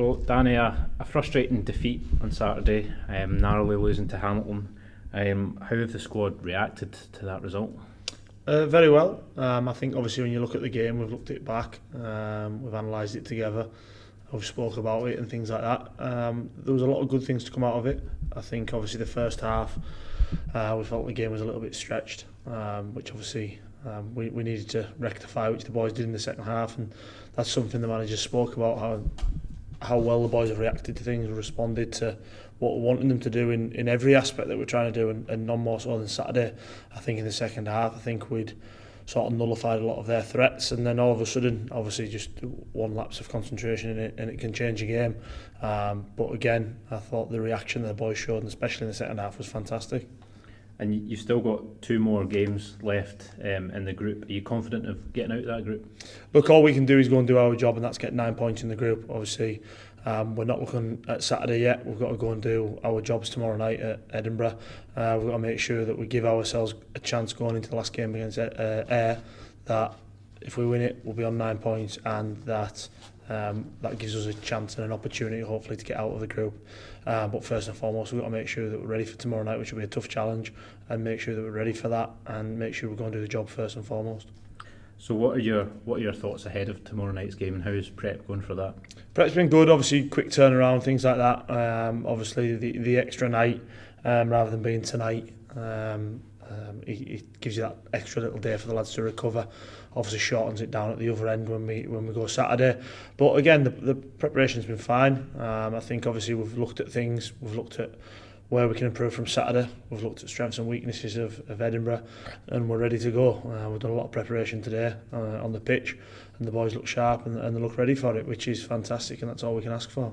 So, Danny, a frustrating defeat on Saturday, narrowly losing to Hamilton. How have the squad reacted to that result? Very well. I think obviously when you look at the game, we've looked it back, we've analysed it together, we've spoke about it and things like that. There was a lot of good things to come out of it. I think obviously the first half, we felt the game was a little bit stretched, which obviously we needed to rectify, which the boys did in the second half, and that's something the manager spoke about, how well the boys have reacted to things and responded to what we're wanting them to do in every aspect that we're trying to do, and none more so than Saturday. I think in the second half, I think we'd sort of nullified a lot of their threats, and then all of a sudden, obviously just one lapse of concentration in it, and it can change a game. But again, I thought the reaction that the boys showed, and especially in the second half, was fantastic. And you've still got 2 more games left in the group. Are you confident of getting out of that group? Look, all we can do is go and do our job, and that's get 9 points in the group. Obviously, we're not looking at Saturday yet. We've got to go and do our jobs tomorrow night at Edinburgh. We've got to make sure that we give ourselves a chance going into the last game against Ayr, that if we win it, we'll be on 9 points, and that gives us a chance and an opportunity, hopefully, to get out of the group. But first and foremost, we've got to make sure that we're ready for tomorrow night, which will be a tough challenge, and make sure that we're ready for that, and make sure we're going to do the job first and foremost. So what are your thoughts ahead of tomorrow night's game, and how is prep going for that? Prep's been good, obviously quick turnaround, things like that. Obviously the extra night, rather than being tonight, it gives you that extra little day for the lads to recover. Obviously shortens it down at the other end when we go Saturday. But again, the preparation's been fine. I think obviously we've looked at things, we've looked at where we can improve from Saturday, we've looked at strengths and weaknesses of Edinburgh, and we're ready to go. We've done a lot of preparation today on the pitch, and the boys look sharp and they look ready for it, which is fantastic, and that's all we can ask for.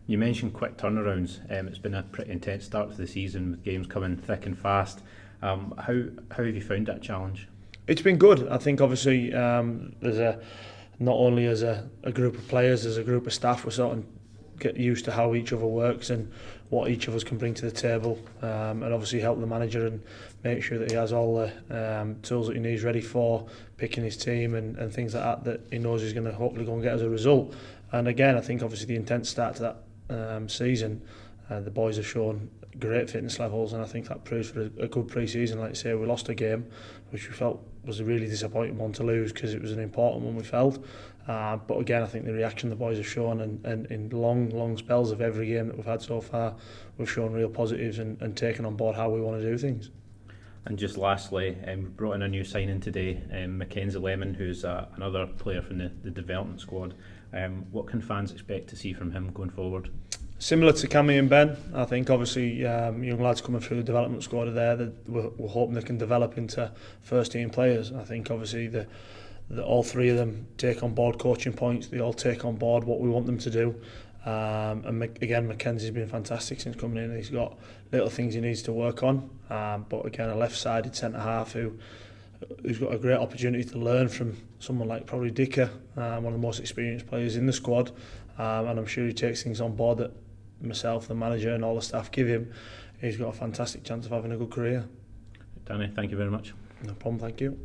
You mentioned quick turnarounds. It's been a pretty intense start to the season with games coming thick and fast. How have you found that challenge? It's been good. I think obviously there's not only as a group of players, as a group of staff, we're sort of get used to how each other works and what each of us can bring to the table, and obviously help the manager and make sure that he has all the tools that he needs ready for picking his team and things like that he knows he's going to hopefully go and get as a result. And again, I think obviously the intense start to that season, the boys have shown great fitness levels, and I think that proves for a good pre-season. Like I say, we lost a game which we felt was a really disappointing one to lose, because it was an important one, we felt, but again I think the reaction the boys have shown, and in long spells of every game that we've had so far, we've shown real positives and taken on board how we want to do things. And just lastly, we brought in a new signing today, Mackenzie Lemon, who's another player from the development squad. What can fans expect to see from him going forward? Similar to Cammy and Ben, I think obviously young lads coming through the development squad are there that we're hoping they can develop into first team players. I think obviously all 3 of them take on board coaching points, they all take on board what we want them to do. And again, Mackenzie's been fantastic since coming in. He's got little things he needs to work on, but again a left-sided centre half who's got a great opportunity to learn from someone like probably Dicker, one of the most experienced players in the squad, and I'm sure he takes things on board that myself, the manager and all the staff give him. He's got a fantastic chance of having a good career. Danny, thank you very much. No problem, thank you.